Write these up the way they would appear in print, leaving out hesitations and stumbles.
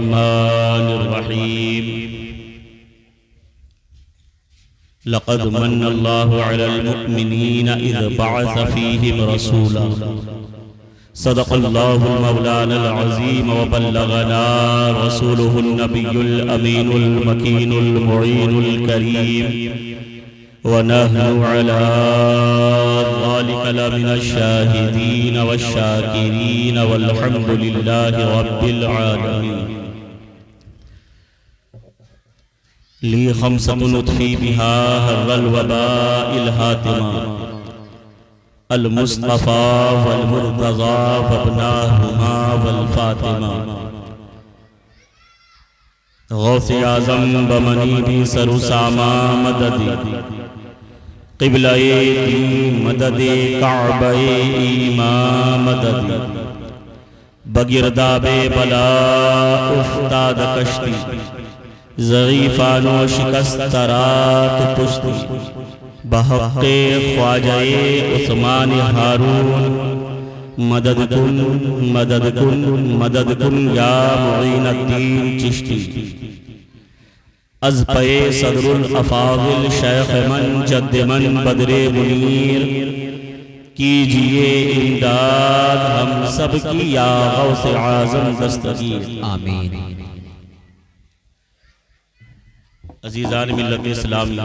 बिस्मिल्लाहिर्रहमानिर रहीम। लक़द मन्नल्लाहु अलल मुअमिनीना इज़ बअस फ़ीहिम रसूला सदक़ल्लाहुल मौलानल अज़ीम व बल्लगना रसूलुहुन नबियुल अमीनुल मकीनुल मुईनुल करीम व नहनु अला ज़ालिका लमिनश शाहिदीन वश्शाकिरीन वल्हम्दुलिल्लाहि रब्बिल आलमीन। ली खम्सतुन उत्फ़ी बिहा हर्रल वबाइल हातिमा अल मुस्तफ़ा वल मुर्तज़ा वब्नाहुमा वल फातिमा। गौसे आज़म बमनी भी सरुसामा मददी क़िबला-ए दीन मददे काबा-ए ईमान मददी। बगिरदाबे बला उफ्ताद कश्ती ज़ईफ़ानो शिकस्तरात पुश्ती। बहक़े ख्वाजा-ए उस्मान हारून मदद कुन मदद कुन मदद कुन या मुईनुद्दीन चिश्ती। अज़-पे सदरुल अफ़ाज़िल शेख़ मन जद्द मन बदरे मुनीर कीजिए इमदाद हम सब की या गौसे आज़म दस्तगीर आमीन। अज़ीज़ान मिल्लत इस्लामी,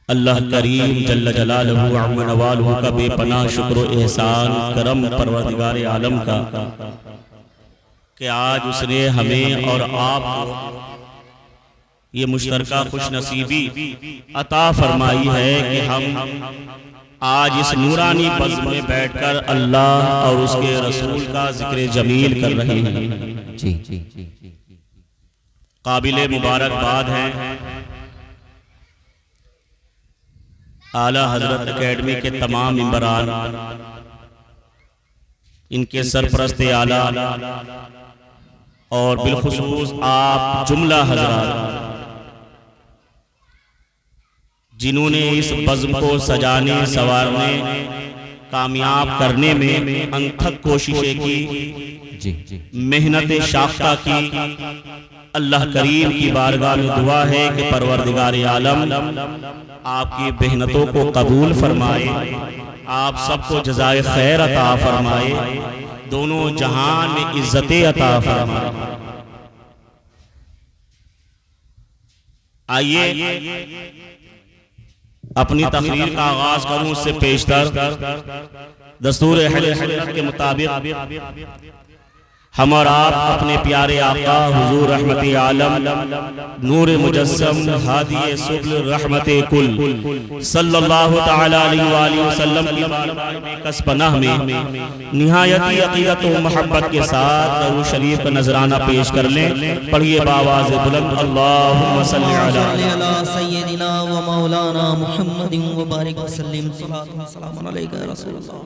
अल्लाह करीम जल्ल जलालहू अम्मा नवालहू का बेपनाह शुक्र व एहसान करम परवरदिगार आलम का कि आज उसने हमें और आपको ये मुश्तरका खुशनसीबी अता फरमाई है कि हम आज इस नूरानी बज़्म में बैठकर अल्लाह और उसके रसूल का जिक्र जमील कर रहे हैं। जी काबिले मुबारकबाद हैं आला हजरत एकेडमी के तमाम मेंबरान, इनके सरपरस्त आला और बिलखुसूस आप जुमला हजरात जिन्होंने इस बज़्म को सजाने संवारने कामयाब करने में अनथक कोशिशें की, मेहनत शाख्ता की। अल्लाह करीम की बारगाह में दुआ है कि परवरदिगार आलम आपकी मेहनतों को कबूल फरमाए, आप सबको जज़ाए खैर अता फरमाए, दोनों जहान में इज्जतें अता फरमाए। आइए अपनी तकरीर का आगाज करूं उससे पेशतर दस्तूर अहले सुन्नत के मुताबिक हम और आप अपने प्यारे आका हुजूर रहमत आलम नूर मुजस्सम हादी सुब्ल रहमत कुल सल्लल्लाहु तआला अलैहि वसल्लम की कसपनाह में निहायती अक़ीदत व मोहब्बत के साथ दरूद शरीफ का नजराना पेश कर लें। पढ़िए बावाज़ बुलंद अल्लाहुम्मा सल्लि अला सय्यिदिना व मौलाना मुहम्मदिन व बारिक व सल्लिम सल्लल्लाहु अलैहि रसूलुल्लाह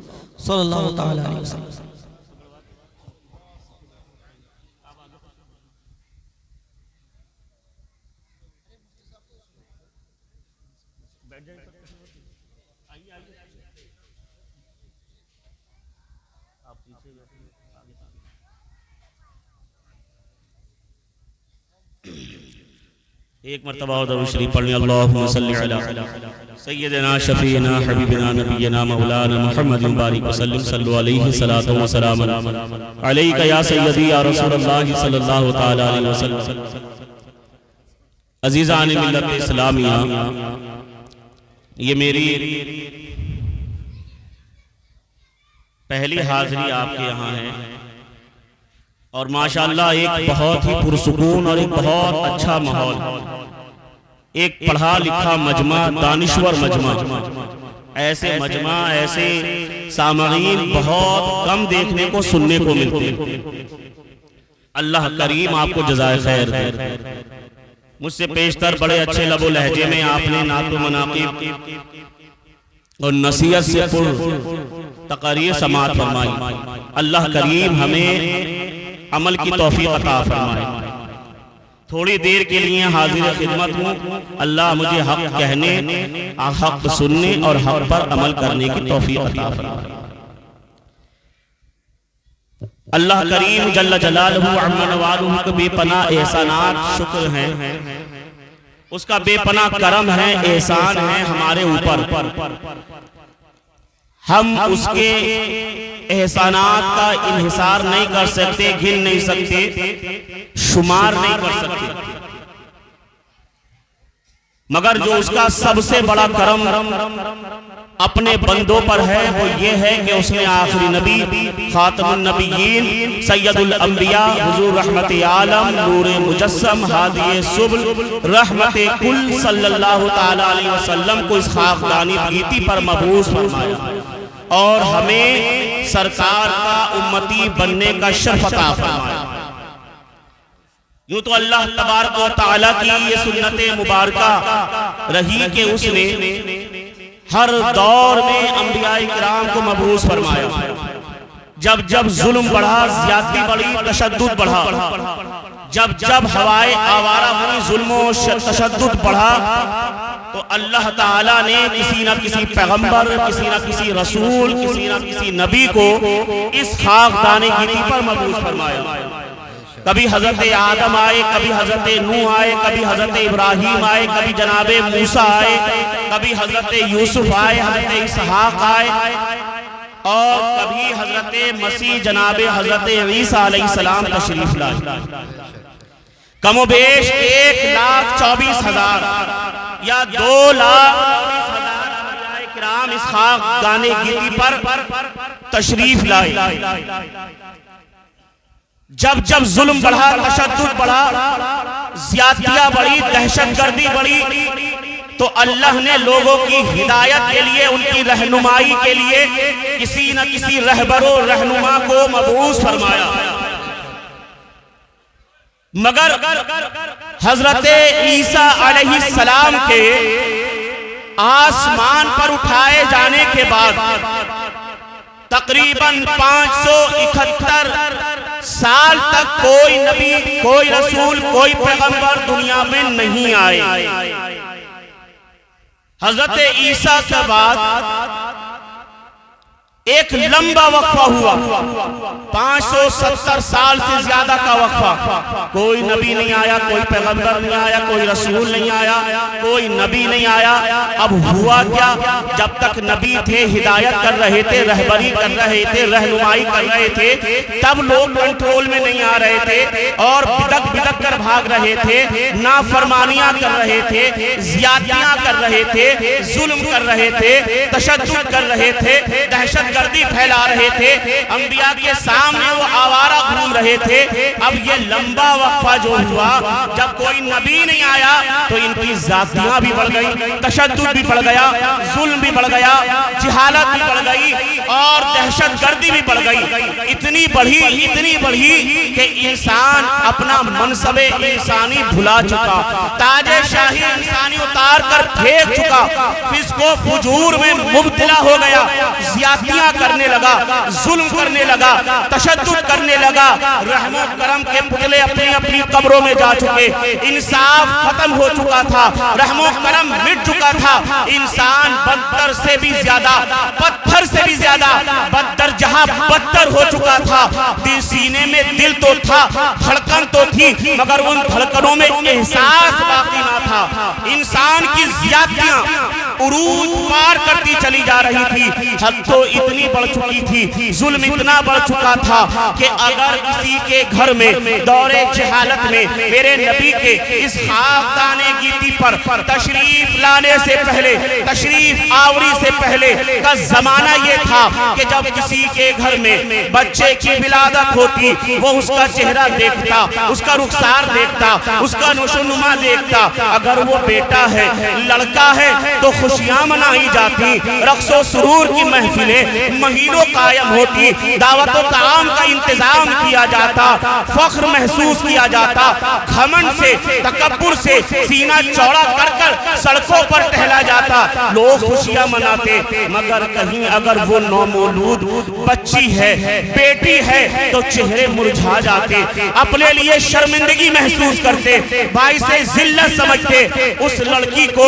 सल्लल्लाहु तआला अलैहि वसल्लम। एक मरतबा दरूद शरीफ पढ़ने अल्लाहुम्मा सल्लि अला सय्यिदिना शफीना हबीबिना नबियना मौलाना मुहम्मदिन बारिक वसल्लिम सल्लु अलैहि सलातो व सलाम अलैका या सय्यदी या रसूलल्लाह सल्लल्लाहु तआला अलैहि वसल्लम। अज़ीज़ान मिल्लत इस्लामिया, ये मेरी पहली हाज़िरी आपके यहाँ है और माशाअल्लाह एक बहुत ही पुरसुकून और एक बहुत अच्छा माहौल, एक पढ़ा लिखा मजमा, दानिश्वर मजमा। ऐसे मजमा, ऐसे सामईन बहुत कम देखने को सुनने को मिलते। अल्लाह करीम आपको जज़ाए खैर दे। मुझसे पेशतर बड़े अच्छे लबो लहजे में आपने नातो मनाक़िब और नसीहत से पुर तक़रीर समाअत फरमाई। अल्लाह करीम हमें अमल की तौफीक अता फरमाए। थोड़ी देर के लिए हाजिर खिदमत हूँ। अल्लाह मुझे हक कहने, हक सुनने और हक पर अमल करने की तौफीक अता फरमाए। अल्लाह करीम जल्ल जलालहू अम्मा नवालुहू के बेपनाह एहसानात शुक्र हैं, उसका बेपनाह करम है, एहसान है हमारे ऊपर। हम उसके एहसानात का इन्हिसार नहीं कर सकते, गिन नहीं सकते, शुमार नहीं कर सकते। मगर जो उसका सबसे बड़ा करम अपने बंदों पर है वो ये है कि उसने आखिरी नबी खातमुन नबीयीन सैयदुल अंबिया हुजूर रहमत आलम नूर मुजस्सम हादिए सुबल रहमत कुल सल्लल्लाहु ताला अलैहि वसल्लम को इस खाकदानी गीती पर मबूस फरमाया और हमें सरकार का उम्मती बनने का शर्फ अता फरमाया। यूं तो अल्लाह तबारक व तआला की ये सुन्नत मुबारका रही कि उसने हर दौर में अंबिया इकराम को मबूस फरमाया। जब जब जुल्म बढ़ा, ज्यादती बढ़ी, तशद्दुद बढ़ा, जब जब हवाएं आवारा हुई, जुल्म और तशद्दुद बढ़ा, तो अल्लाह ताला ने किसी न किसी पैगंबर, किसी न किसी रसूल, किसी न किसी नबी को इस खाकदाने गीती पर मबूस फरमाया। कभी हजरत आदम आए, कभी हजरत नूह आए, कभी हजरत इब्राहिम आए, कभी जनाबे मूसा आए, कभी हजरत यूसुफ आए, हजरत इसहाक आए और कभी हजरत मसीह जनाबे हजरत ईसा अलैहिस्सलाम तशरीफ लाए। कमोबेश 1,24,000 या 2,24,000 इकराम इस खाकदाने गीती पर तशरीफ लाए। जब जब जुल्म बढ़ा, तशद्दुद बढ़ा, ज्यादतियां बढ़ी, दहशतगर्दी बढ़ी, तो अल्लाह ने लोगों की हिदायत के लिए, उनकी रहनुमाई के लिए किसी न किसी रहबरो रहनुमा को मबूस फरमाया। मगर हजरत ईसा अलैहिस्सलाम के आसमान पर उठाए जाने के बाद तकरीबन 571 साल तक कोई नबी, कोई रसूल, कोई पैगंबर दुनिया में नहीं आए। हजरत ईसा के बाद एक लंबा वक्फा हुआ, 570 साल से ज्यादा का वक्फा। कोई नबी नहीं आया, कोई पैगंबर नहीं आया, कोई रसूल नहीं आया, कोई नबी नहीं आया। अब हुआ क्या? जब तक नबी थे, हिदायत कर रहे थे, रहबरी कर रहे थे, रहनुमाई कर रहे थे, तब लोग कंट्रोल में नहीं आ रहे थे और बिदक बिदक कर भाग रहे थे, नाफरमानियां कर रहे थे, ज्यादतियां कर रहे थे, जुल्म कर रहे थे, तशद्दुद कर रहे थे, दहशत गर्दी फैला रहे थे, अंबिया के सामने वो आवारा घूम रहे थे। अब ये लंबा वक्फा जो हुआ, जब कोई नबी नहीं आया तो इनकी जातियां भी बढ़ गई, तशद्दुद भी बढ़ गया, जुल्म भी बढ़ गया, जिहालत भी बढ़ गई और दहशत गर्दी भी बढ़ गई। इतनी बढ़ी कि इंसान अपना मनसबे इंसानी भुला चुका, ताजे शाही इंसानी उतार कर फेंक चुका, फिस्को फुजूर में मुब्तला हो गया, ज्यादतियां करने लगा, जुल्म करने लगा, तशद्दुद करने लगा। रहमो करम के पुतले अपनी अपनी कब्रों में जा चुके, इंसाफ खत्म हो चुका था, रहमो करम मिट चुका था। इंसान बदतर से भी ज्यादा, पत्थर से भी ज्यादा बदतर, जहां बदतर हो चुका था। दिल, सीने में दिल तो था, धड़कन तो थी, मगर उन धड़कनों में एहसास बाकी ना था। इंसान की ज्यादतियां उरूज पार करती चली जा रही थी, हद तो इतनी बढ़ चुकी थी, जुल्म इतना बढ़ चुका था कि अगर किसी के घर में दौरे जहालत में मेरे नबी के इस खाकदाने गीती पर तशरीफ लाने से पहले, तशरीफ आवरी से पहले का जमाना ये था कि जब किसी के घर में बच्चे की विलादत होती, वो उसका चेहरा देखता, उसका रुखसार देखता, उसका नोशोनुमा देखता। अगर वो बेटा है, लड़का है, तो खुशियां मनाई जाती, रक्सो सुरूर की महफिलें महीनों कायम होती, दावतो ताम का इंतजाम किया जाता, फख्र महसूस किया जाता, घमंड से, तकब्बुर से सीना चौड़ा कर कर सड़कों पर टहला जाता, लोग खुशियां मनाते। मगर कहीं अगर वो नौमौलूद बच्ची है, बेटी है, तो चेहरे मुरझा जाते, अपने लिए शर्मिंदगी महसूस करते, भाई से जिल्लत समझते। उस लड़की को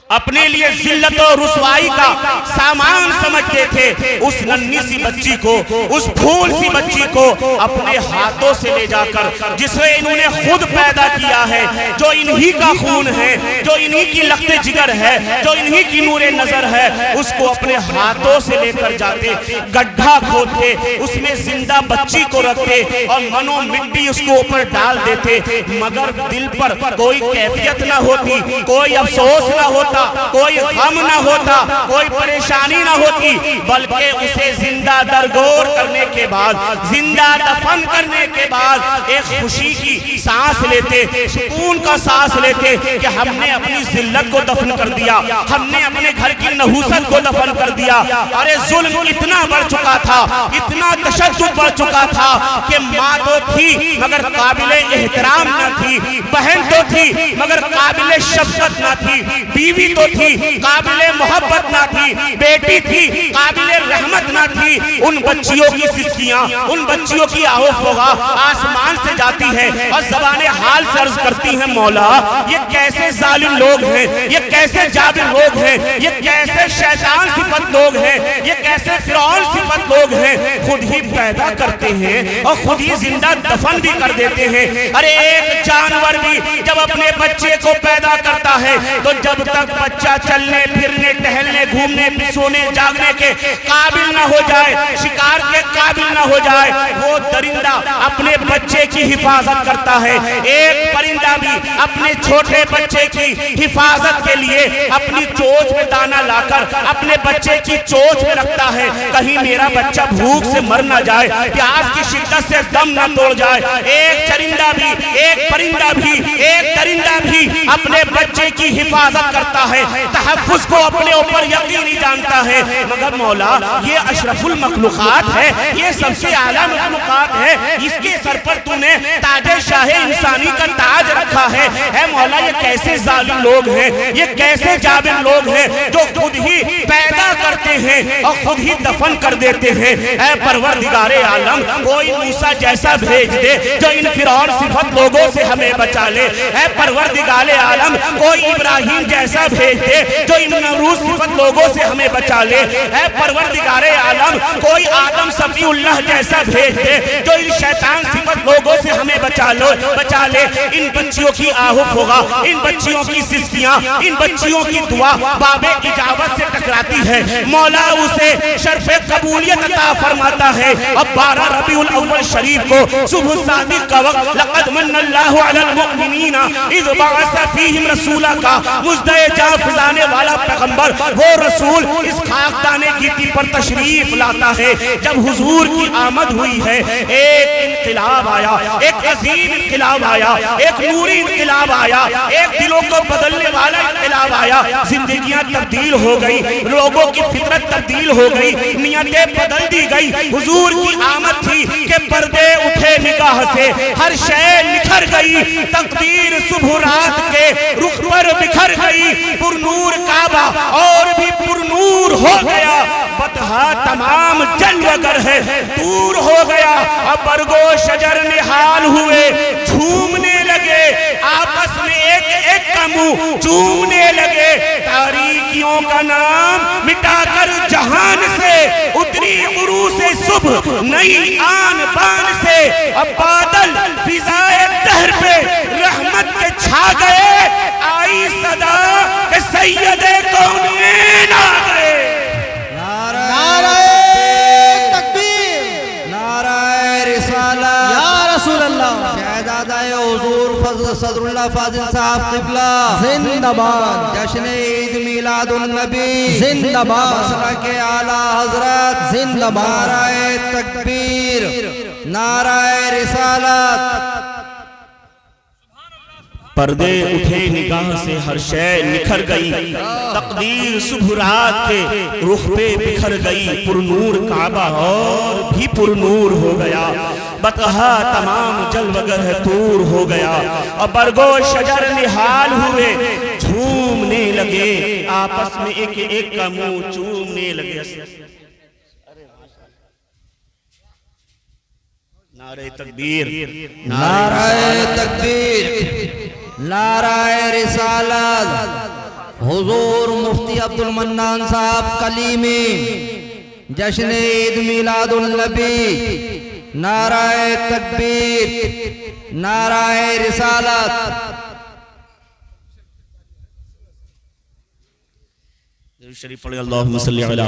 अपने लिए जिल्लत और रुसवाई का सामान समझते थे, उस नन्ही सी बच्ची को, उस फूल सी बच्ची को अपने हाथों से ले जाकर, जिसे इन्होंने खुद पैदा किया है, जो इन्हीं का खून है, जो इन्हीं की लख्ते जिगर है, जो इन्हीं की नूरे नजर है, उसको अपने हाथों से लेकर जाते, गड्ढा खोदते, उसमें जिंदा बच्ची को रखते और मनो मिट्टी उसको ऊपर डाल देते, मगर दिल पर कोई कैफियत ना होती, कोई अफसोस ना होता, कोई गम ना होता, कोई परेशानी ना होती, बल्कि उसे जिंदा दरगोर करने के बाद, जिंदा दफन करने के बाद एक खुशी की सांस लेते, सुकून का सांस लेते कि हमने अपनी जिल्लत को दफन कर दिया, हमने अपने घर की नहूसत को दफन कर दिया। अरे जुल्म इतना बढ़ चुका था, इतना तशद्दुद बढ़ चुका था कि माँ तो थी मगर काबिले एहतराम न थी, बहन तो थी मगर काबिले शफकत न थी, बीवी तो थी काबिले मोहब्बत ना थी, बेटी थी काबिले रहमत ना थी। उन बच्चियों की सिस्कियां, उन बच्चियों की आओ फोगा आसमान से जाती है और ज़बाने हाल से अर्ज करती हैं, मौला ये कैसे जालिम लोग हैं, ये कैसे जाबिर लोग हैं, ये कैसे शैतान सिफत लोग हैं, ये कैसे फिरौन सिफत लोग हैं, खुद ही पैदा करते हैं और खुद ही जिंदा दफन भी कर देते हैं। अरे एक जानवर भी जब अपने बच्चे को पैदा करता है तो जब तक बच्चा चलने फिरने टहलने घूमने सोने जागने के काबिल ना हो जाए, शिकार के काबिल ना हो जाए, वो दरिंदा अपने बच्चे की हिफाजत करता है। एक परिंदा भी अपने छोटे बच्चे की हिफाजत के लिए अपनी चोंच में दाना लाकर अपने बच्चे की चोंच में रखता है, कहीं मेरा बच्चा भूख से मर ना जाए, प्यास की शिद्दत से दम ना तोड़ जाए। एक चरिंदा भी, एक परिंदा भी, एक दरिंदा भी अपने बच्चे की हिफाजत करता है, तहफ़्फ़ुज़ को अपने ऊपर यकीनी जानता है। मगर मौला ये अशरफुल मखलूक़ात है, ये सबसे आला मखलूक़ात है, इसके सर पर तूने ताजे शाहे इंसानी का ताज रखा है। ऐ मौला ये कैसे जालिम लोग हैं, ये कैसे जाबिर लोग हैं जो खुद ही पैदा करते हैं और खुद ही दफन कर देते हैं। ऐ परवरदिगारे आलम कोई मूसा जैसा भेज दे जो इन फिरौन सिफत लोगों से हमें बचा ले। ऐ परवरदिगारे आलम कोई इब्राहिम जैसा भेज दे जो इन नमरूद सिफत लोगों से हमें बचा ले। ऐ परवरदिगारे आलम कोई आदम सफीउल्लाह जैसा भेज दे जो इन शैतान सिफत लोगों से हमें बचा ले। इन बच्चियों की आहुफ होगा, इन बच्चियों की सिस्कियां, इन बच्चियों की दुआ बाबे इजाबत से टकराती है, मौला उसे शर्फ़े कबूलियत अता फरमाता है। अब 12 रबीउल अव्वल शरीफ को सुबह सादिक का वक्त, लक़द मन्नल्लाहु अलल मुअमिनीना इज़ बअस फ़ीहिम रसूला का मुज़दे जा फिजाने वाला पैगंबर, वो रसूल इस खाकदाने गिट्टी पर तशरीफ लाता है। जब हुजूर की आमद हुई है एक इनक़िलाब आया, एक अजीम इनक़िलाब आया, एक नूरी इनक़िलाब आया, एक दिलों को बदलने वाला इनक़िलाब आया। जिंदगियां तब्दील हो गई, लोगों की फितरत तब्दील हो गई, नियतें बदल दी गई। हुजूर की आमद थी कि पर्दे उठे निगाह से, हर शय निखर गई, तकदीर सुबह रात के रुख पर बिखर गई। पुरनूर काबा और भी पुरनूर हो गया, बतहा तमाम जलवगर है दूर हो गया। अब बरगो शजर निहाल हुए, झूमने लगे, आपस में एक एक का मुंह चूमने लगे। तारीकियों का नाम मिटाकर जहान से उतरी उरू से सुबह नई आन बान से। अब बादल फिजाए दहर पे रहमत के छा गए, आई सदा के सैयदे कौनैन आ गए। नाराए तकबीर, नाराए रिसालत, या रसूल अल्लाह, शहजादाए हुजूर फजल सदरुल्लाह फाजिल साहब क़िबला जिंदाबाद, जश्न ईद मिलादुन नबी जिंदाबाद, मसरा के आला हजरत जिंदाबाद, नाराए तकबीर, नाराए रिसालत। पर्दे उठे निगाह से, हर शय निखर गई, तकदीर सुबह रात के रुख पे बिखर गई। पुरनूर काबा और भी पुरनूर हो गया, बतहा तमाम जलवगर है दूर हो गया। और बरगो शजर निहाल हुए, झूमने लगे, आपस में एक एक का मुंह चूमने लगे। नारे तकबीर, नाराए तकबीर, नाराए रिसालत, हुजूर मुफ्ती अब्दुल मन्नान साहब कलीमी जश्न ईद मिलादुल नबी, नाराए तकबीर, नाराए रिसालत। शरीफ पढ़े अल्लाहुम्मा सल्ली अला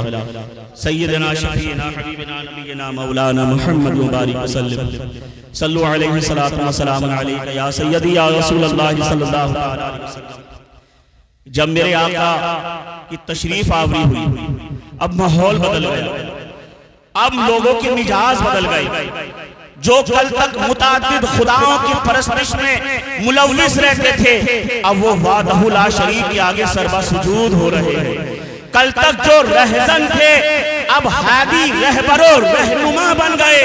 सय्यिदना शफीना हबीबना नबीना मौलाना मुहम्मद मुबारक वसल्लम सल्लु अलैहि सलातु व सलाम अलैका या सय्यदी या रसूल अल्लाह सल्लल्लाहु अलैहि वसल्लम। जब मेरे आका की तशरीफ आवरी हुई, अब माहौल बदल गया, अब लोगों के मिजाज बदल गए। जो कल तक मुताद्दिद खुदाओं की परस्तिश में मुलव्विस रहते थे, अब वो वाहदहु ला शरीक के आगे सरबा सुजूद हो रहे हैं। कल तक जो रहजन थे, अब हादी रहबरो रहनुमा बन गए।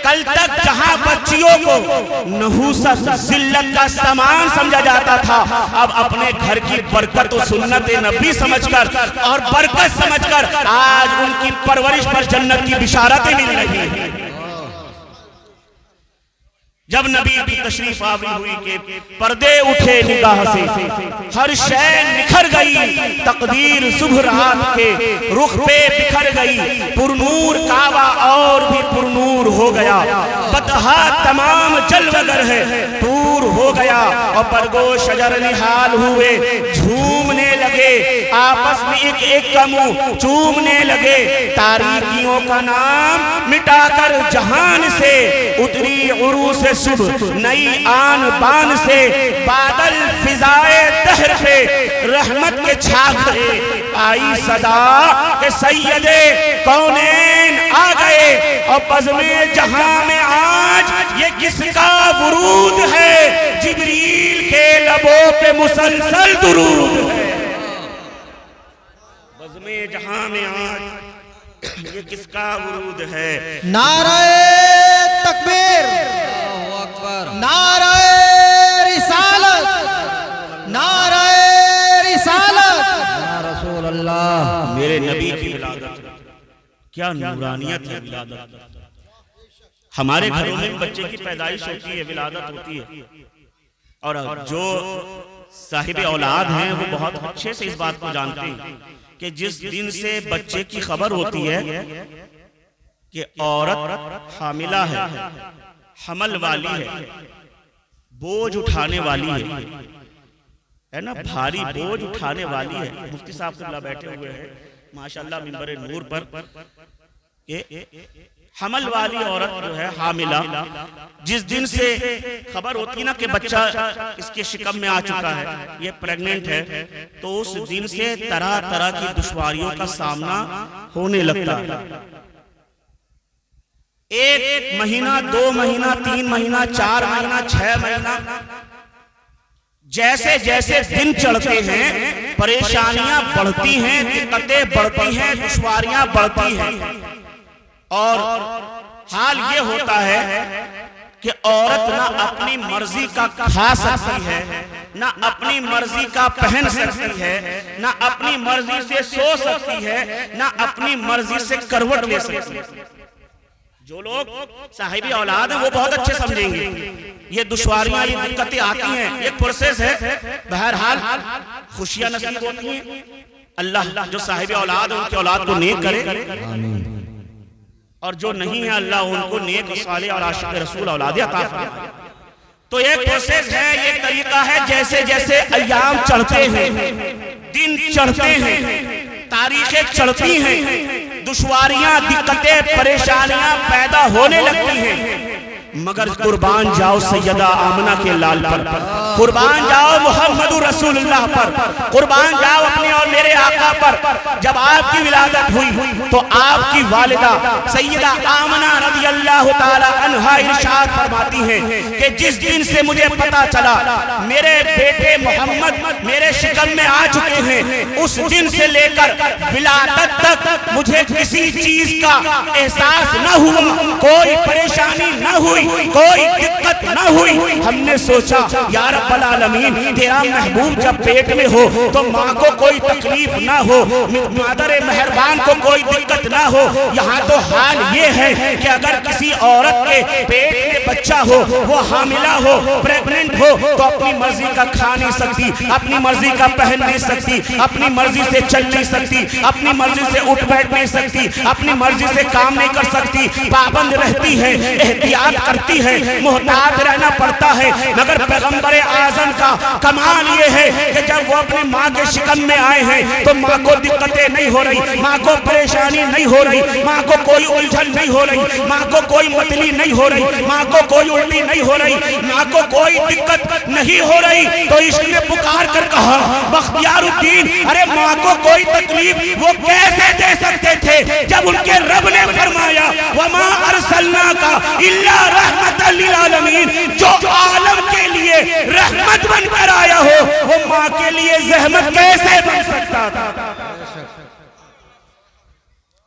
कल तक जहां बच्चियों को नहूसत जिल्लत का सामान समझा जाता था, अब अपने घर की बरकत और सुन्नत नबी समझकर और बरकत समझकर आज उनकी परवरिश पर जन्नत की बिशारतें मिल रही हैं। जब नबी की तशरीफ आवरी हुई के पर्दे उठे निगाह से, हर शय निखर गई, तकदीर सुबह रात के रुख पे बिखर गई। पुरनूर काबा और भी पुरनूर हो गया, बतहा तमाम जलवगर है दूर हो गया। और बरगो शजर निहाल हुए, झूमने लगे, आपस में एक एक का मुंह चूमने लगे। तारीकियों का नाम मिटाकर जहान से उतरी उरूस से सुबह नई आन बान से, बादल फिजाए दहर पे रहमत के छा गए। आई सदा के सैयदे कौनैन आ गए। और बज़्मे जहां में आज ये किसका वुरूद है, जिब्रील के लबों पे मुसलसल दुरूद है। बज़्मे जहां में आज ये किसका वुरूद है। नाराए तकबीर, नाराए रिसालत, नाराए रिसालत, या रसूल अल्लाह। मेरे नबी की विलादत, क्या नूरानियत है विलादत। हमारे घरों में बच्चे की पैदाइश होती है, विलादत होती है, और जो साहिब औलाद हैं वो बहुत अच्छे से इस बात को जानते हैं कि जिस दिन से बच्चे की खबर होती है कि औरत हामिला है, हमल वाली है, बोझ उठाने वाली है ना, भारी बोझ उठाने वाली है। मुफ्ती साहब किबला बैठे हुए हैं माशाअल्लाह मिंबर नूर पर। हमल वाली औरत जो है हामिला, जिस दिन से खबर होती ना कि बच्चा इसके शिकम में आ चुका है, ये प्रेग्नेंट है, तो उस दिन से तरह तरह की दुश्वारियों का सामना होने लगता है। एक महीना, 2 महीना, 3 महीना, 4 महीना, 6 महीना, जैसे जैसे दिन चढ़ते हैं परेशानियां बढ़ती हैं, दिक्कतें बढ़ती हैं, दुश्वारियां बढ़ती हैं। और हाल ये होता है कि औरत ना अपनी मर्जी का खा सकती है, ना अपनी मर्जी का पहन सकती है, ना अपनी मर्जी से सो सकती है, ना अपनी मर्जी से करवट ले सकती है। जो लोग साहिबी औलाद हैं वो बहुत अच्छे समझेंगे, ये दुश्वारियां, ये दिक्कतें आती हैं, ये प्रोसेस है। बहरहाल खुशियां नसीब होती हैं। अल्लाह जो साहिबी औलाद है उनकी औलाद को नेक करे, और जो नहीं है अल्लाह उनको नेक सालेह और आशिक रसूल औलाद अता फरमाए। तो एक प्रोसेस है, ये तरीका है। जैसे जैसे अय्याम चढ़ते हैं, दिन चढ़ते हैं, तारीखें चढ़ती हैं, दुश्वारियां, दिक्कतें, परेशानियां पैदा होने लगती हैं। मगर कुर्बान जाओ सैयदा आमना के लाल पर, कुर्बान जाओ मोहम्मद रसूलुल्लाह पर, कुर्बान जाओ अपने और मेरे आका पर। जब आपकी विलादत हुई तो आपकी वालिदा सैयदा आमना रज़ियल्लाहु ताला अन्हा इरशाद फरमाती हैं कि जिस दिन से मुझे पता चला मेरे बेटे मोहम्मद मेरे शिकम में आ चुके हैं, उस दिन से लेकर विलादत तक मुझे किसी चीज का एहसास न हुआ, कोई परेशानी न हुई, कोई दिक्कत ना हुई। हमने सोचा या रब्बल आलमीन, तेरा महबूब जब पेट में हो तो माँ को कोई तकलीफ ना हो, मादर मेहरबान को कोई दिक्कत ना हो। यहाँ तो हाल ये है कि अगर किसी औरत के पेट में बच्चा बच्चा हो, वो हामिला हो, प्रेग्नेंट हो, तो अपनी मर्जी का खा नहीं सकती, अपनी मर्जी का पहन नहीं सकती, अपनी मर्जी से चल नहीं सकती, अपनी मर्जी से उठ बैठ नहीं सकती, अपनी मर्जी से काम नहीं कर सकती, पाबंद रहती है, एहतियात करती है, मोहतात रहना पड़ता है। मगर पैगंबर आजम का कमाल ये है कि जब वो अपनी माँ के शिकम में आए हैं तो माँ को दिक्कतें नहीं हो रही, माँ को परेशानी नहीं हो रही, माँ को कोई उलझन नहीं हो रही, माँ को कोई मतली नहीं हो रही, माँ को कोई उल्टी नहीं हो रही, माँ को कोई दिक्कत नहीं हो रही। तो इसने पुकार कर कहा बख्तियारुद्दीन, अरे माँ को कोई तकलीफ वो कैसे दे सकते थे जब उनके रब ने फरमाया वमा अरसलनाका इल्ला रहमतल लिल आलमीन, जो आलम के लिए रहमत बनकर आया हो वो माँ के लिए जहमत कैसे बन सकता था।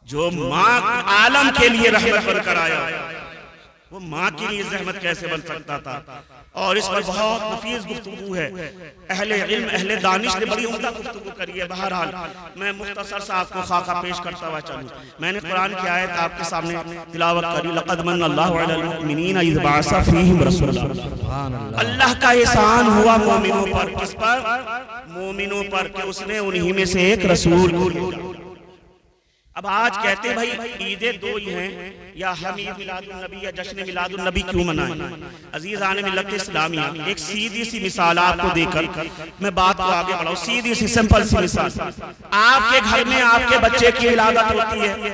जो माँ आलम के लिए रहमत बनकर आया वो माँ के लिए जहमत कैसे बन सकता था। और इस पर बहुत मुफीज गुफ्तगू है, अहले इल्म अहले दानिश ने बड़ी उम्दा गुफ्तगू करी है। बहरहाल मैं मुख्तसर से आपको खाका पेश करता हुआ चलूं। मैंने कुरान की आयत आपके सामने तिलावत करी, लक़द मन्नल्लाहु अलल मुमिनीना इज़ बअसा फ़ीहिम रसूला। अल्लाह का एहसान हुआ मोमिनों पर, किस पर? मोमिनों पर, कि उसने उन्हीं में से एक रसूल को भेजा। अब आज कहते हैं भाई ईदें दो ही हैं, या हम ईद मिलादुन नबी या जश्न मिलादुन नबी क्यों मनाएं? अजीज आने मिल्लत इस्लामिया, एक सीधी सी मिसाल आपको देकर मैं बात को आगे बढ़ाऊं। सीधी सी सिंपल सी मिसाल, आपके घर में आपके बच्चे की विलादत होती है,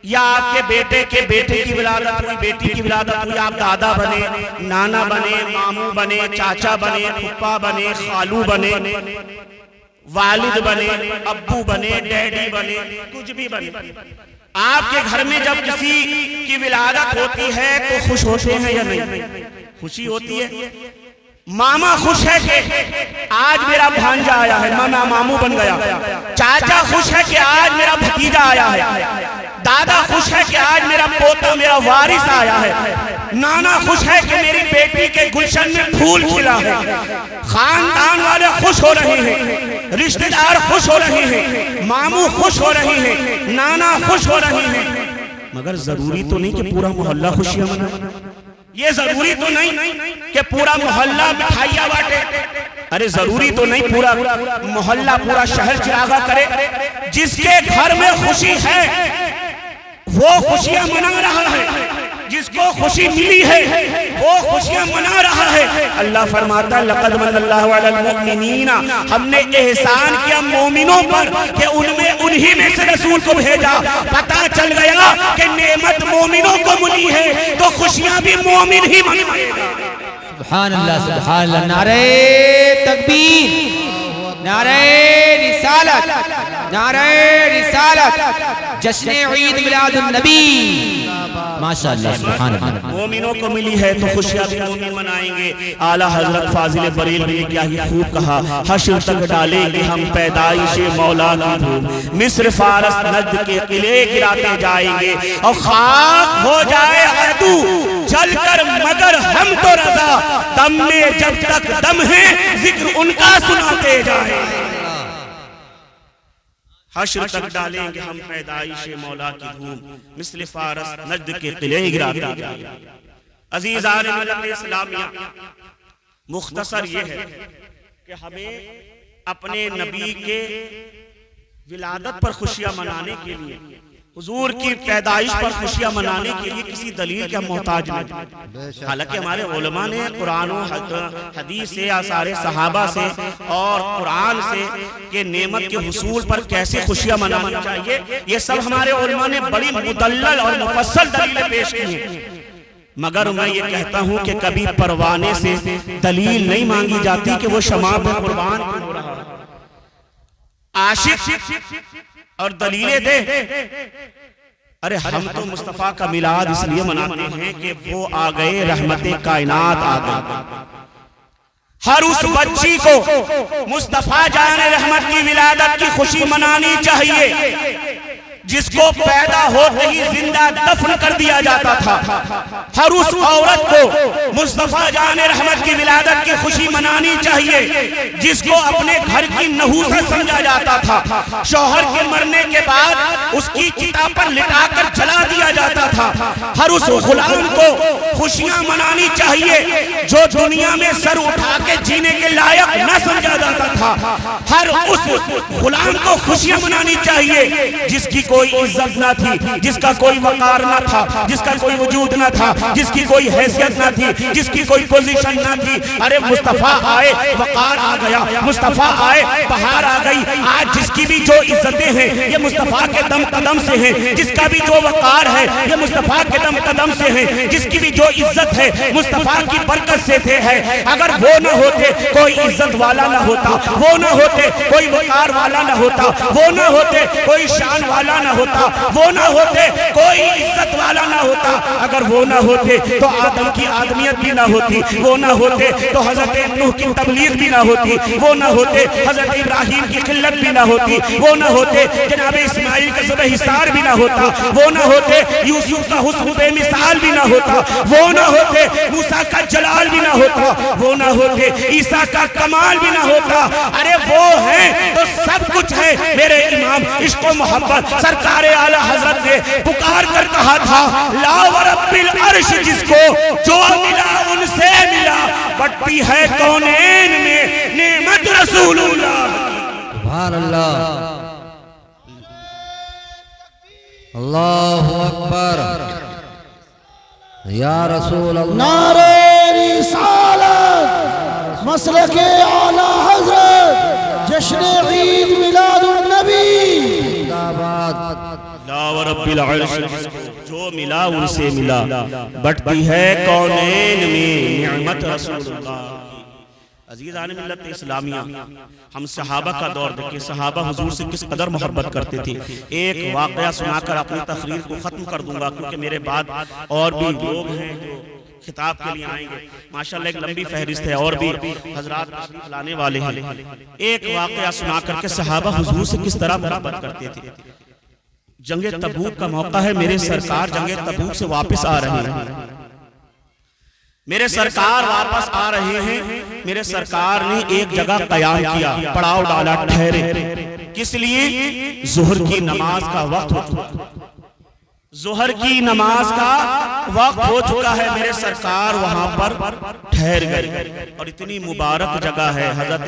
या आपके बेटे के बेटे की विलादत हुई, बेटी की विलादत हुई, आप दादा बने, नाना बने, मामू बने, चाचा बने, फूफा बने, खालू बने, वालिद बने, अब्बू बने, डैडी बने, कुछ भी बने, आपके घर में जब किसी की विलादत होती है तो खुश होते हैं या नहीं? खुशी होती है। मामा खुश है कि आज मेरा भांजा आया है, मामा मामू बन गया। चाचा खुश है कि आज मेरा भतीजा आया है। दादा खुश है कि आज मेरा पोता, मेरा वारिस आया है। नाना खुश है कि मेरी बेटी के गुलशन में फूल खिला है। खानदान वाले खुश हो रहे हैं, रिश्तेदार खुश हो रहे हैं, मामू खुश हो रहे हैं, नाना खुश हो रहे हैं। मगर जरूरी तो नहीं कि पूरा मोहल्ला खुशियां मनाए, ये जरूरी तो नहीं कि पूरा मोहल्ला मिठाइयां बांटे, अरे जरूरी तो नहीं पूरा मोहल्ला पूरा शहर चिरागा करे। जिसके घर में खुशी है वो खुशियां मना रहा है, जिसको खुशी मिली है वो खुशियां मना रहा है। अल्लाह फरमाता है लक़द मन्नल्लाहु अलल मुमिनीना, हमने एहसान किया मोमिनों पर कि उनमें उन्हीं में से रसूल को भेजा। पता चल गया कि नेमत मोमिनों को मिली है तो खुशियां भी मोमिन ही मनाएगा। सुभान अल्लाह, सुभान अल्लाह। नारे तकबीर, नारे रिसालत, नारे रिसालत, जश्न ईद मिलादुन नबी, माशाअल्लाह, सुभान अल्लाह। मोमिनों को मिली है तो खुशियां भी मोमिन मनाएंगे। आला हजरत फाजिल बरेलवी ने क्या ही खूब कहा, हश्र तक डालेंगे हम पैदाइश मौला की धूम, मिस्र फारस नज्द के किले गिराते जाएंगे, और खाक हो जाए अदू जलकर मगर हम तो रजा, दम में जब तक दम है जिक्र उनका सुनाते जाए। हश्र तक डालेंगे हम पैदाइश मौला की धूम, मिस्ल फारस नज्द के किले गिराते जाएंगे। अजीज़ान मिल्लत इस्लामिया, मुख्तसर ये है कि हमें अपने नबी के विलादत पर खुशियां मनाने के लिए, हुजूर की पैदाइश पर खुशियां मनाने के लिए किसी दलील के मोहताज नहीं। हालांकि हमारे उलमा ने कुरान हदीस से, आसारे सहाबा से और कुरान से के नेमत के हुसूल पर कैसे खुशियां मनानी चाहिए, ये सब हमारे उलमा ने बड़ी मुदल्लल और मुफस्सल दलीलें पेश की हैं। मगर मैं ये कहता हूं कि कभी परवाने से दलील नहीं मांगी जाती कि वो शमा पर कुर्बान हो रहा है। आशिक और दलीलें दे, अरे हम तो मुस्तफा का मिलाद इसलिए मनाते हैं कि वो आ गए, रहमते कायनात आ गए। हर उस बच्ची को मुस्तफा जान रहमत की विलादत की खुशी मनानी चाहिए जिसको पैदा होते ही जिंदा दफन कर दिया जाता था। हर उस औरत को मुस्तफा जान रहमत की विलादत की खुशी मनानी चाहिए जिसको अपने घर की नहूसत समझा जाता था। शौहर के मरने के बाद उसकी चिता पर लिटाकर जला दिया जाता था। हर उस गुलाम को खुशियां मनानी चाहिए जो दुनिया में सर उठा के जीने के लायक न समझा जाता था। हर उस गुलाम को खुशियां मनानी चाहिए जिसकी कोई इज्जत ना थी, जिसका कोई वकार ना था, जिसका कोई वजूद ना था, जिसकी कोई हैसियत ना थी, जिसकी कोई पोजीशन ना थी। अरे मुस्तफा आए, वकार आ गया, मुस्तफा आए, बहार आ गई। आज जिसकी भी जो इज्जतें हैं ये मुस्तफा के दम कदम से हैं, जिसका भी जो वकार है ये मुस्तफा के दम कदम से है, जिसकी भी जो इज्जत है मुस्तफा की बरकत से थे है। अगर वो ना होते कोई इज्जत वाला ना होता, वो ना होते कोई वकार वाला ना होता, वो ना होते कोई शान वाला ना होता, वो ना होते कोई इज्जत वाला ना होता। अगर वो ना होते तो आदम की आदमियत भी ना होती, वो ना होते तो हजरत नूह की तबलीग भी ना होती, वो ना होते हजरत इब्राहिम की खिल्लत भी ना होती, वो ना होते जनाब इस्माइल का ज़ुबह हिसार भी ना होता, वो ना होते यूसुफ का हुस्न बेमिसाल भी ना होता, वो ना होते मूसा का जलाल भी ना होता, वो ना होते ईसा का कमाल भी ना होता। अरे वो है तो सब कुछ है। मेरे इमाम इश्क व मोहब्बत सरकार आला हजरत ने पुकार कर कहा था ला व रब्बिल अर्श, जिसको जो मिला उनसे मिला, बढ़ती है कौनैन में नेमत रसूलुल्लाह। सुभान अल्लाह, अल्लाहु अकबर, या रसूल अल्लाह। नारे रिसालत, मसलके आला हजरत, जश्न ईद मिलादुन नबी जिंदाबाद। ला व रब्बिल अर्श, जो मिला उनसे मिला, बढ़ती है कौनैन में नेमत रसूलुल्लाह। अज़ीज़ान मिल्लत इस्लामिया, हम सहाबा का दौर देखें, सहाबा हुजूर से किस कदर मोहब्बत करते थे। एक वाक़या सुनाकर अपनी तकरीर को ख़त्म कर दूंगा क्योंकि मेरे बाद और भी लोग हैं जो खिताब के लिए आएंगे। माशाल्लाह एक लंबी फहरिस्त है और भी हजरात तशरीफ लाने वाले हैं। एक वाक़या सुना करके सहाबा हुजूर से किस तरह मोहब्बत करते थे। जंगे तबूक का मौका है, मेरे सरकार जंगे तबूक से वापस आ रहे हैं, मेरे सरकार वापस आ रहे हैं। मेरे सरकार ने एक जगह कयाम किया, पड़ाव डाला, ठहरे। किस लिए? जोहर की नमाज का वक्त हो चुका, जोहर की नमाज का वक्त हो चुका है। मेरे सरकार वहां पर ठहर गए और इतनी मुबारक जगह है। हजरत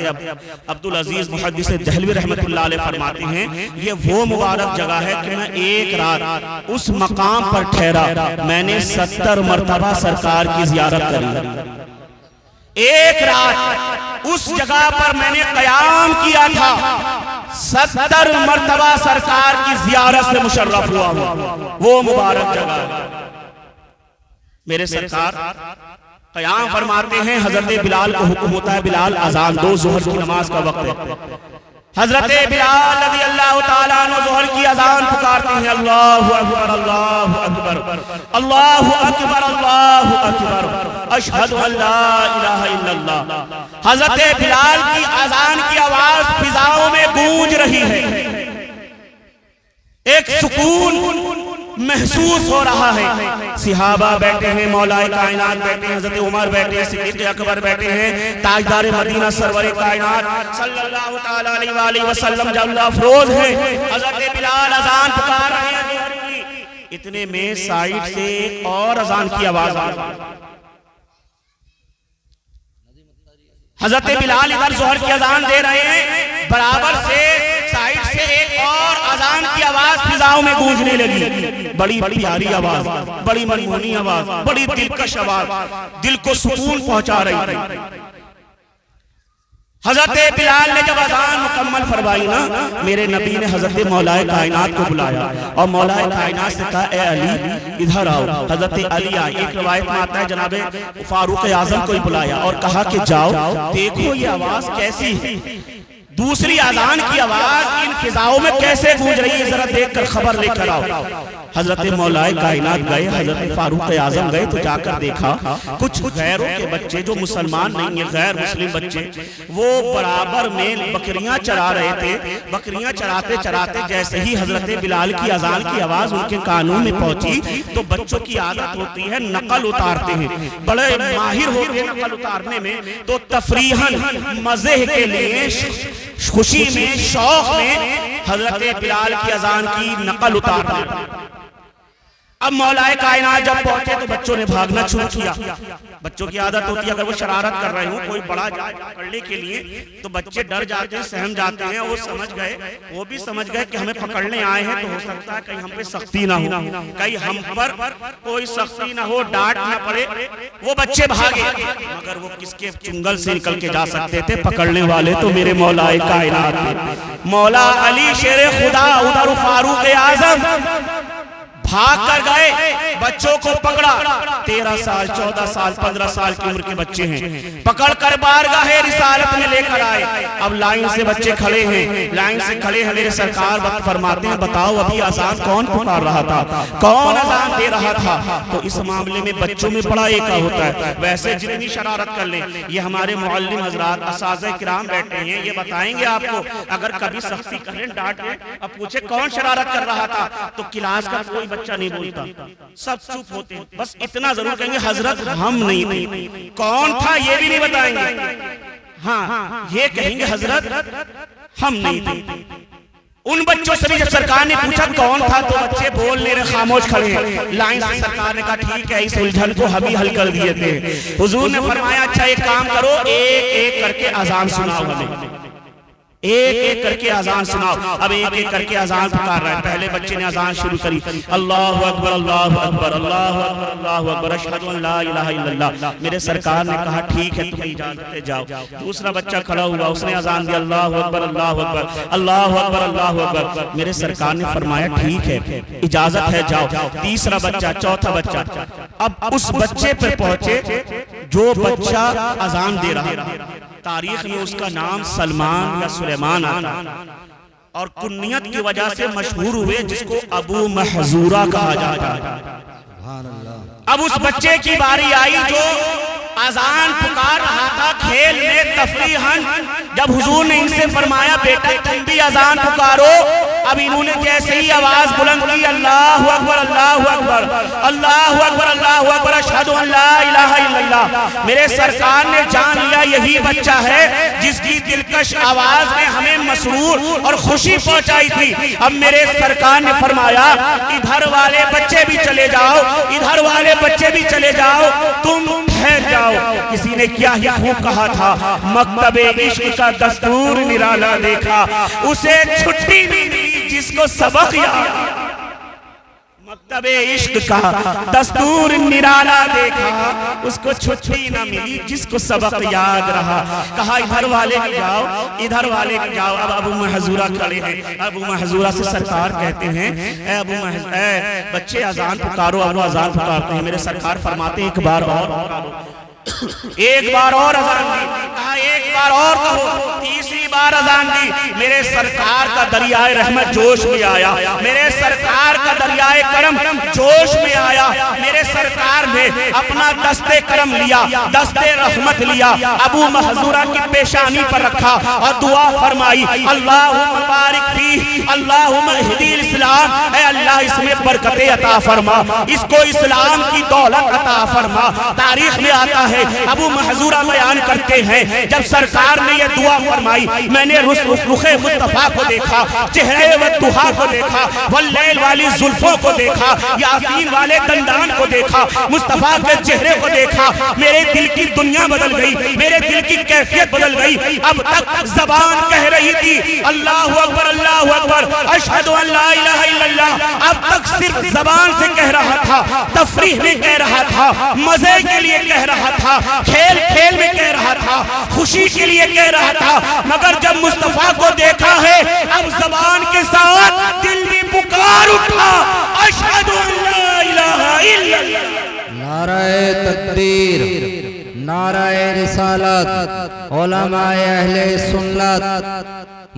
अब्दुल अजीज मुहद्दिस दहलवी रहमतुल्लाह अलैह फरमाते हैं ये वो मुबारक जगह है कि मैं एक रात उस मकाम पर ठहरा, मैंने 70 मरतबा सरकार की जियारत करी। एक रात उस जगह पर मैंने कयाम किया था, 70 मरतबा सरकार की जियारत से मुशर्रफ हुआ वो मुबारक जगह। मेरे सरकार कयाम फरमाते हैं, हजरत बिलाल को हुक्म होता है, बिलाल अजान दो, जोहर की नमाज का वक्त है। हजरत बिलाल रज़ी अल्लाह ताला अन्हु जोहर की अजान पुकारते हैं, अल्लाहु अकबर, अल्लाहु अकबर, अल्लाहु अकबर, अल्लाहु अकबर, अशहदु अल्ला इलाहा इल्लल्लाह। हजरत बिलाल की अजान की आवाज फिजाओं में गूंज रही है, एक सुकून महसूस हो रहा है। सिहाबा बैठे हैं, मौलाए कायनात बैठे हैं, हजरत उमर बैठे हैं, सिद्दीक़ अकबर बैठे हैं, ताजदार मदीना सरवर कायनात सल्लल्लाहु तआला अलैहि वसल्लम जल्ला अफरोज है। हजरत बिलाल अजान पुकार रहे हैं, इतने में साइड से एक और अजान की आवाज आ रही है। हजरत बिलाल इधर जोहर की अजान दे रहे हैं, बराबर से साइड से एक और अजान की आवाज फिजाओं में गूंजने लगी। बड़ी प्यारी आवाज, बड़ी मनमोहनी आवाज, बड़ी दिलकश आवाज, दिल को सुकून पहुंचा रही थी। हजरत बिलाल ने जब अजान मुकम्मल फरमाई ना, मेरे नबी ने हजरत मौलाए कायनात को बुलाया और मौलाए कायनात से कहा, ए अली इधर आओ। हजरत अली आए। एक रवायत में आता है जनाबे फारूक आजम को ही बुलाया और कहा कि जाओ देखो ये आवाज कैसी है। दूसरी अजान की आवाज इन फिजाओं में कैसे गूंज रही है, जरा देखकर खबर लेकर आओ। हजरत मौलाए कायनात गए, हजरत फारूक आजम गए तो जाकर देखा कुछ गैरों के बच्चे जो मुसलमान नहीं है, गैर मुस्लिम बच्चे, वो बराबर में बकरियां चरा रहे थे। बकरियां चराते चराते जैसे ही हजरत बिलाल की अजान की आवाज उनके कानों में पहुंची तो बच्चों की आदत होती है नकल उतारते हैं, बड़े माहिर होते हैं नकल उतारने में। तो तफरीहन मजे के लिए, खुशी में, शौक में हजरत बिलाल की अजान की नकल उतारते। अब मौलाए कायनात जब पहुंचे तो बच्चों ने भागना शुरू किया। बच्चों की आदत होती है अगर वो शरारत कर रहे हो, कोई बड़ा जाए पकड़ने के लिए तो बच्चे डर जाते हैं, सहम जाते हैं। वो समझ गए, वो भी समझ गए कि हमें पकड़ने आए हैं तो हो सकता है कहीं हम पे सख्ती ना हो, कहीं हम पर कोई सख्ती ना हो, डांट ना पड़े। वो बच्चे भागे, मगर वो किसके चुंगल से निकल के जा सकते थे? पकड़ने वाले तो मेरे मौलाए कायनात, मौला अली शेर खुदा, उधर फारूक आजम भाग कर गए, बच्चों को पकड़ा। 13 साल 14 साल 15 साल की उम्र के बच्चे हैं, पकड़ कर बारगाह रिसालत में लेकर आए। अब लाइन से बच्चे खड़े हैं, लाइन से खड़े हैं। मेरे सरकार वक्त फरमाते हैं बताओ अभी अजान कौन पुकार रहा था, कौन अजान दे रहा था? तो इस मामले में बच्चों में बड़ा एका होता है। वैसे जितनी शरारत कर लें, ये हमारे मुअल्लिम हजरात असाज़े किराम बैठे हैं, ये बताएंगे आपको। अगर कभी सख्ती करें, डांटें, अब पूछे कौन शरारत कर रहा था तो क्लास का कोई बच्चा नहीं बोलता, सब चुप होते हैं। बस इतना जरूर कहेंगे हजरत हम नहीं थे। कौन था ये भी नहीं बताएंगे। हाँ, ये कहेंगे हजरत हम नहीं थे। उन बच्चों से भी जब सरकार ने पूछा कौन था तो बच्चे बोल ले रहे, खामोश खड़े हैं। लाइन से सरकार ने कहा ठीक है, इस उलझन को हम ही हल कर दिए थे। हुजूर ने फरमाया अच्छा एक काम करो, एक एक करके अजान सुनाओ हमें, एक एक करके अजान सुनाओ। अब एक एक करके अजान पुकार रहा है। पहले बच्चे ने अजान शुरू करी, अल्लाहु अकबर अल्लाहु अकबर अल्लाहु अकबर अल्लाहु अकबर अशहदु अन ला इलाहा इल्लल्लाह। मेरे सरकार ने कहा ठीक है तुम्हें इजाजत है, जाओ। दूसरा बच्चा खड़ा हुआ, उसने अजान दी, अल्लाहु अकबर अल्लाहु अकबर अल्लाहु अकबर अल्लाहु अकबर। मेरे सरकार ने फरमाया ठीक है इजाजत है, जाओ। तीसरा बच्चा, चौथा बच्चा। अब उस बच्चे पे पहुंचे जो बच्चा अजान दे रहा। तारीख में उसका नाम सलमान या सुलेमान आता और कुन्नियत की वजह से मशहूर हुए, जिसको अबू महजूरा कहा जाता है। अब उस बच्चे की बारी आई जो अजान पुकार रहा था खेल में, तफरीहन। जब हुजूर ने इनसे फरमाया बेटा तुम भी अजान पुकारो, अब इन्होंने जैसे ही आवाज बुलंद की, अल्लाहु अकबर अल्लाहु अकबर अल्लाहु अकबर अल्लाहु अकबर अशहदु अन ला इलाहा इल्लल्लाह। मेरे सरकार ने जान लिया यही बच्चा है जिसकी दिलकश आवाज ने हमें मसरूर और खुशी पहुंचाई थी। अब मेरे सरकार ने फरमाया इधर वाले बच्चे भी चले जाओ, इधर वाले बच्चे भी चले जाओ, तुम ठहर जाओ। किसी ने क्या ही खूब कहा था, मकतबे इश्क का दस्तूर निराला देखा, उसे छुट्टी नहीं मिली जिसको सबक याद। मकतबे इश्क का दस्तूर निराला देखा, उसको छुट्टी न मिली जिसको सबक याद रहा। कहा इधर वाले की जाओ, इधर वाले की जाओ। अब अबू महजूरा खड़े हैं। अबू महजूरा से सरकार कहते हैं ए अबू बच्चे अजान पुकारो। अब अजान पुकारते हैं। मेरे सरकार फरमाते एक बार और एक बार और अजान दी। कहा एक बार और कहो। तीसरी बार अजान दी। मेरे सरकार का दरियाए रहमत जोश में आया, मेरे सरकार का दरियाए करम जोश में आया। मेरे सरकार ने अपना दस्ते करम लिया, दस्ते रहमत लिया, अबू महजूरा की पेशानी पर रखा और दुआ फरमाई, अल्लाहुम्मा बारिक फीह, अल्लाहुम्मा इहदिल इस्लाम। ऐ अल्लाह इसमें बरकतें अता फरमा, इसको इस्लाम की दौलत अता फरमा। तारीख में आता है अबू महजूरा बयान करते हैं जब सरकार ने यह दुआ फरमाई, मैंने रुखे मुस्तफा को देखा, चेहरे व दुहा को देखा, वल्लैल वाली जुल्फों को देखा, यासीन वाले दंदान को देखा, मुस्तफा के चेहरे को देखा। मेरे दिल की दुनिया बदल गई, मेरे दिल की कैफियत बदल गई। अब तक जबान कह रही थी अल्लाहु अकबर अल्लाहु अकबर अशहदु अन ला इलाहा इल्लल्लाह, अब तक सिर्फ जबान से कह रहा था, तफरीह में कह रहा था, मजे के लिए कह रहा था, खेल खेल में कह रहा था, खुशी के लिए कह रहा था। मगर जब मुस्तफा को देखा है, अब जबान के साथ दिल भी पुकार उठा, अशहदु अन ला इलाहा इल्लल्लाह। नारे तकबीर, नाराए रिसालत उलमाए अहले सुन्नत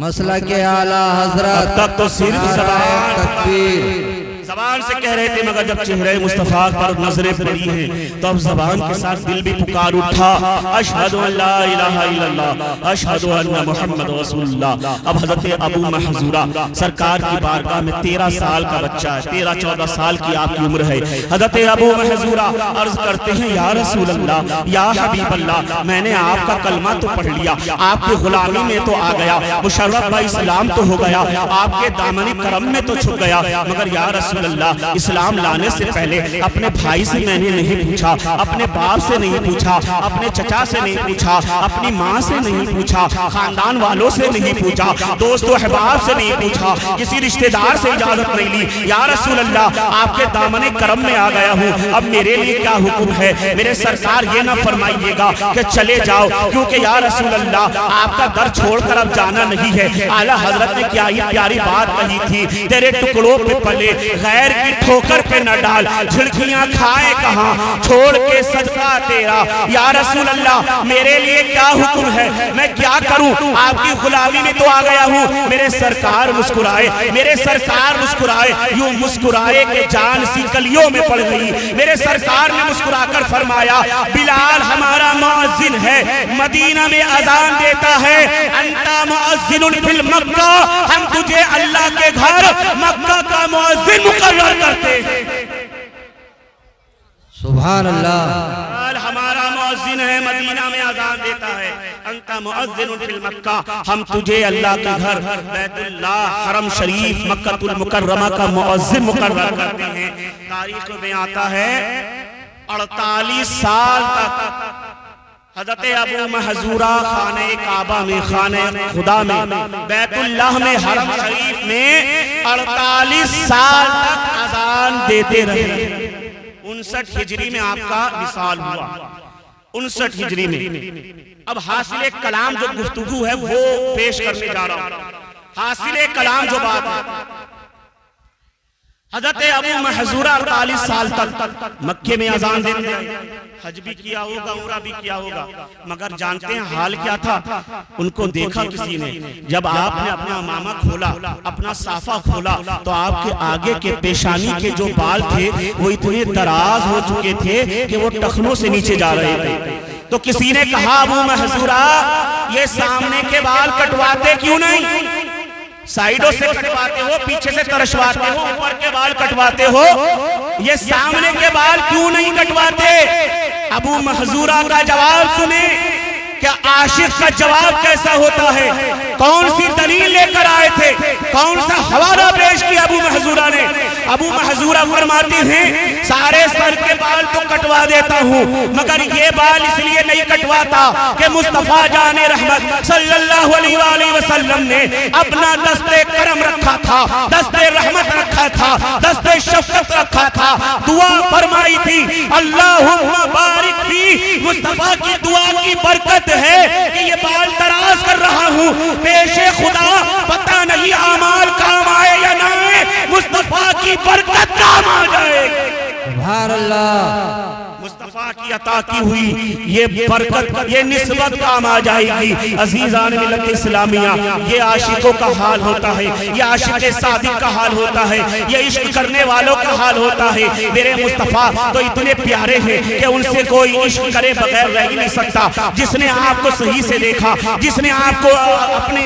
मसलक आला हजरत तब तो सिर्फ ज़बान तकबीर ज़बान से कह रहे थे, मगर जब चेहरे मुस्तफ़ा पर नजरें पड़ी हैं तो अब ज़बान के साथ दिल भी पुकार उठा, अशहदु अल्ला इलाहा इल्लल्लाह अशहदु अन्ना मुहम्मद रसूलुल्लाह। अब हज़रत अबू महज़ूरा सरकार की बारगाह में 13 साल का बच्चा है, 13-14 साल की आपकी उम्र है। हज़रत अबू महज़ूरा अर्ज करते हैं, या रसूल अल्लाह, या हबीब अल्लाह, मैंने आपका कलमा तो पढ़ लिया, आपकी गुलामी में तो आ गया, मुशर्रफ बा इस्लाम तो हो गया, आपके दामनी करम में तो छुप गया, मगर या रसूल अल्लाह, इस्लाम लाने से पहले अपने भाई से मैंने नहीं पूछा, अपने बाप से नहीं पूछा, अपने चचा से नहीं पूछा, अपनी माँ से नहीं पूछा, खानदान वालों से नहीं पूछा, दोस्तों अहबाब से नहीं पूछा, किसी रिश्तेदार से इजाजत नहीं ली। या रसूल अल्लाह, आपके दामने करम में आ गया हूँ, अब मेरे लिए क्या हुक्म है? मेरे सरकार ये ना फरमाइएगा कि चले जाओ, क्योंकि या रसूल अल्लाह आपका दर छोड़कर अब जाना नहीं है। आला हजरत ने क्या ये प्यारी बात कही थी, तेरे टुकड़ों पे पले गैर की ठोकर पे न डाल, झिड़कियां खाए कहां, छोड़ के सदका तेरा। या रसूल अल्लाह, मेरे लिए क्या हुक्म है, मैं क्या करूं? आपकी गुलामी में तो आ गया हूं। मेरे सरकार मुस्कुराए, मेरे सरकार मुस्कुराए, यूं मुस्कुराए कि जान सी कलियों में पड़ गई। मेरे सरकार ने मुस्कुराकर फरमाया, बिलाल हमारा मुअज्जिन है, मदीना में अजान देता है, अंता मुअज्जिनुन फिल मक्का, हम तुझे अल्लाह के घर मक्का का मुअज्जिन मुकर्रर करते हैं। सुभान अल्लाह। हमारा मुअज्जिन है, मदीना में अजान देता है, अंता मुअज्जिनुन फिल मक्का, हम तुझे अल्लाह के घर बैतुल्लाह हरम शरीफ मक्कातुल मुकर्रमा का मुअज्जिन मुकर्रर करते हैं। तारीख में आता है 48 साल तक हज़रत अबू महज़ूरा खाने काबा में, खाने खुदा में, बैतुल्लाह में, हरम शरीफ में 48 साल तक अजान देते रहे। 59 हिजरी में आपका विसाल हुआ, 59 हिजरी में। अब हासिले कलाम जो गुफ्तगू है वो पेश करने जा रहा हूं। हासिले कलाम जो बात है, हज़रत अबू महज़ूरा 48 साल तक मक्के में अजान देते रहे, हज भी किया होगा, उम्रा भी किया होगा, मगर जानते हैं हाल क्या था? उनको देखा किसी ने, जब आपने अपना मामा खोला, अपना साफा खोला, तो आपके आगे के पेशानी के जो बाल थे वो इतने दराज हो चुके थे कि वो टखनों से नीचे जा रहे थे। तो किसी ने कहा, अबू महज़ूरा ये सामने के बाल कटवाते क्यों नहीं? साइडों से कटवाते हो, पीछे से तरशवाते हो, ऊपर के बाल कटवाते हो, ये सामने के बाल क्यों नहीं कटवाते? अबू महज़ूरा का जवाब सुने, क्या आशिक का जवाब कैसा होता है? कौन सी दलील लेकर आए थे, कौन सा हवाला पेश किया अबू महज़ूरा ने? अबू महज़ूरा फरमाती हैं, सारे सर के बाल तो कटवा देता हूँ, मगर ये बाल इसलिए नहीं कटवाता कि मुस्तफा जाने रहमत सल्लल्लाहु अलैहि वसल्लम ने अपना दस्ते करम रखा था, दस्ते रहमत रखा था, दस्ते शफ़क़त रखा था, दुआ फरमाई थी, अल्लाहुम्मा बारिक फी, मुस्तफा की दुआ की बरकत है कि ये बाल दराज कर रहा हूँ, पेशे खुदा पता नहीं आमाल काम आए या ना आए, मुस्तफा की बरकत काम आ जाए। सुभान अल्लाह। मुस्तफा की अता की हुई ये बरकत, ये निस्बत काम आ जाएगी। अजीज़ान मिल्लत इस्लामिया, ये आशिकों का हाल होता है, ये आशिक सादिक का हाल होता है, ये इश्क करने वालों का हाल होता है। मेरे मुस्तफा तो इतने प्यारे हैं कि उनसे कोई इश्क करे बगैर रह ही नहीं सकता। जिसने आपको सही से देखा, जिसने आपको अपने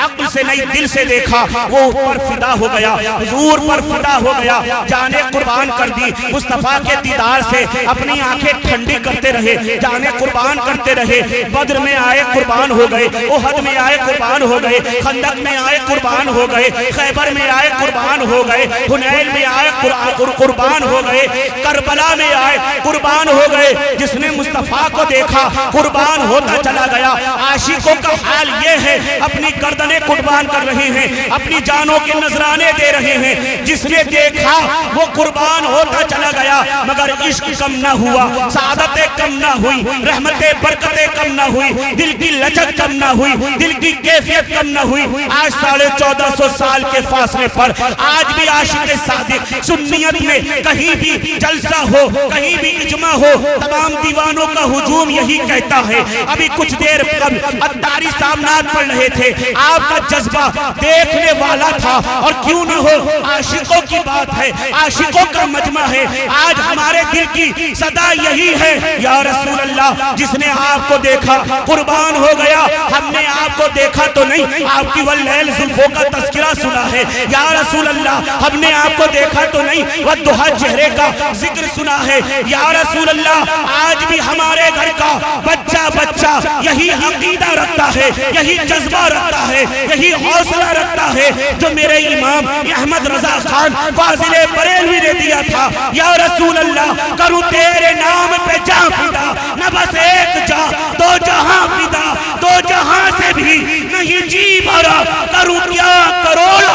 अक्ल से नहीं दिल से देखा, वो ऊपर फिदा हो गया, हुजूर पर फिदा हो गया, जाने कुर्बान कर दी। मुस्तफा के दीदार से अपनी आंखें ठंडी करते रहे, जाने कुर्बान करते रहे। बद्र में आए कुर्बान हो गए, ओहद में आए कुर्बान हो गए, खंदक में आए कुर्बान हो गए, खैबर में आए कुर्बान हो गए, हुनैन में आए कुर्बान हो गए, करबला में आए कुर्बान हो गए। जिसने मुस्तफा को देखा कुर्बान होता चला गया। आशिकों का हाल ये है, अपनी गर्दनें कुर्बान कर रहे हैं, अपनी जानों के नजराने दे रहे हैं। जिसने देखा वो कुर्बान होता चला गया, मगर इश्क कम न हुआ। सादतें कम ना हुई, रहमतें बरकतें कम ना हुई, दिल की लचक कम ना हुई, दिल की कैफियत कम ना हुई। आज 1450 साल के फासले पर आज भी आशिक सादिक सुन्नियत में कहीं भी जलसा हो, कहीं भी इज्मा हो, तमाम दीवानों का हुजूम यही कहता है। अभी कुछ देर कब अत्तारी सामनात पढ़ रहे थे, आपका जज्बा देखने वाला था। और क्यों न हो, आशिकों की बात है, आशिकों का मजमा है। आज हमारे दिल की सदा यही है, या रसूल अल्लाह, जिसने आपको देखा कुर्बान हो गया। हमने आपको देखा तो नहीं, आपकी वल्लैल जुल्फों का तस्करा सुना है। या रसूल अल्लाह, हमने आपको देखा तो नहीं, वह दुहा चेहरे का जिक्र सुना है। या रसूल अल्लाह, आज भी हमारे घर का बच्चा बच्चा यही अकीदा रखता है, यही जज्बा रखता है, यही हौसला रखता है जो मेरे इमाम अहमद रजा खान फाजिले बरेलवी ने दिया था। या रसूल अल्लाह, करूं तेरे नाम पे जा फिदा, न बस एक जा दो जहां फिदा, दो जहां से भी नहीं जी भरा, करूं क्या करोड़।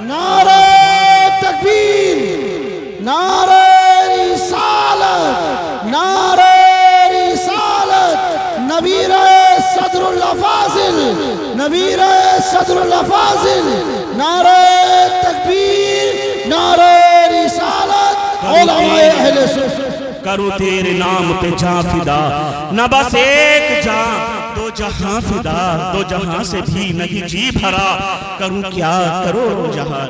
नारे तकबीर, नारे रिसालत, नारे रिसालत, नबीर सदरुल फाजिल, नबीर सदरुल फाजिल, नारे तकबीर, नारे रिसालत, उलमाए अहले सुन्नत। करूं तेरे नाम पे जा फिदा, न बस एक जा दो जहां फिदा, दो जहां से भी नहीं जी भरा, करूं क्या करोड़ जहां।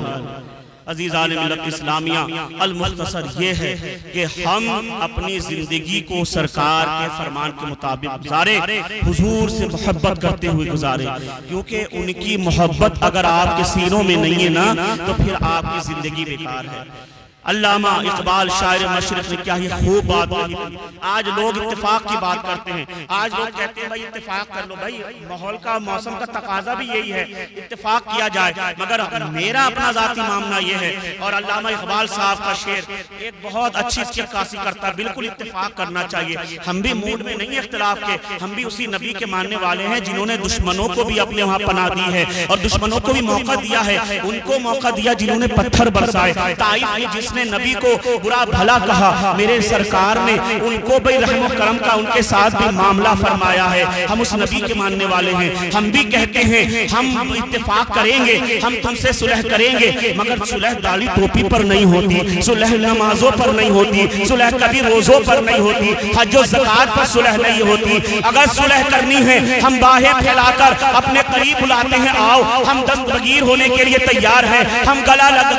अजीज आलिम मिल्लत इस्लामिया, अल मुख्तसर ये है कि हम अपनी जिंदगी को सरकार के फरमान के मुताबिक गुजारे, हुजूर से मोहब्बत करते हुए गुजारे। क्योंकि उनकी मोहब्बत अगर आपके सीनों में नहीं है ना, तो फिर आपकी जिंदगी बेकार है। अल्लामा इकबाल शायर मशरिक ने क्या ही खूब बात कही। आज लोग इत्तेफाक की बात करते हैं, आज लोग कहते हैं भाई इत्तेफाक कर लो, भाई माहौल का मौसम का तकाजा भी यही है, इत्तेफाक किया जाए। मगर मेरा अपना जाती मामला ये है, और अल्लामा इकबाल साहब का शेर एक बहुत अच्छी इसकी अक्कासी करता है, बिल्कुल इत्तेफाक करना चाहिए। हम भी मूड में नहीं इख्तिलाफ के, हम भी उसी नबी के मानने वाले हैं जिन्होंने दुश्मनों को भी अपने वहां पनाह दी है, और दुश्मनों को भी मौका दिया है, उनको मौका दिया जिन्होंने पत्थर बरसाए। ताइफ में जिसने नबी को बुरा भला कहा, मेरे सरकार ने उनको भी रहमो करम का उनके साथ भी मामला फरमाया है। हम उस नबी के मानने वाले हैं, हम भी कहते हैं हम इत्तेफाक करेंगे, हम तुमसे सुलह करेंगे, मगर सुलह दाढ़ी टोपी पर नहीं होती, सुलह नमाजों पर नहीं होती, सुलह कभी रोजों पर नहीं होती, हज और ज़कात पर सुलह नहीं होती। अगर सुलह करनी है, हम बाहें फैलाकर अपने करीब बुलाते हैं, आओ, हम दस्तगीर होने के लिए तैयार हैं, हम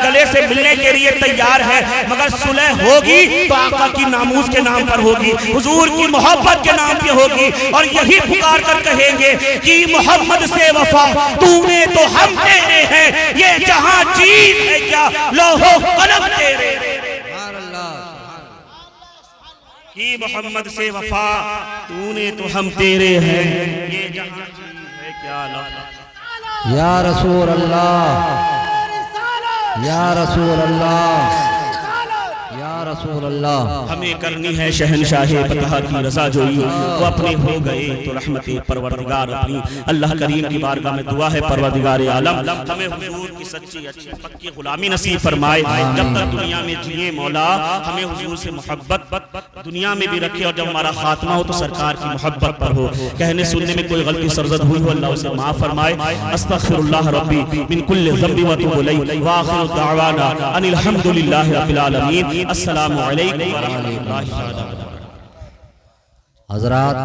गले से मिलने के लिए तैयार हैं। मगर सुलह होगी तो आका की नामूस के नाम पर होगी, हुजूर की मोहब्बत के नाम पे होगी, और यही पुकार कर कहेंगे कि मोहम्मद से वफा तूने तो हम तेरे हैं, ये जहां चीज है क्या लोहो कलम तेरे। कि मोहम्मद से वफा तूने तो हम तेरे हैं, ये जहां चीज है क्या लोहो। या रसूल अल्लाह, या रसूल अल्लाह, या रसूल अल्लाह। हमें करनी है शहनशाहे फतह की रज़ा जोई, वो अपने हो गए तो रहमत परवरदिगार अपनी। अल्लाह करीम की बारगाह में दुआ है, परवरदिगार आलम हमें हुजूर की सच्ची अच्छी पक्की गुलामी नसीब फरमाए। जब तक दुनिया में जिए मौला, हमें हुजूर से मोहब्बत दुनिया में भी रखे, और जब हमारा खात्मा हो तो सरकार की मोहब्बत पर हो। कहने सुनने में कोई गलती सरजद हुई हो, अल्लाह उसे माफ फरमाए। अस्तगफिरुल्लाह रब्बी मिन कुल्लि ज़ंबि व अतूबु इलैहि, व आखिरु दअवाना अनिल हम्दुलिल्लाहि रब्बिल आलमीन। अस्सलामु अलैकुम व रहमतुल्लाहि व बरकातुहू। हज़रात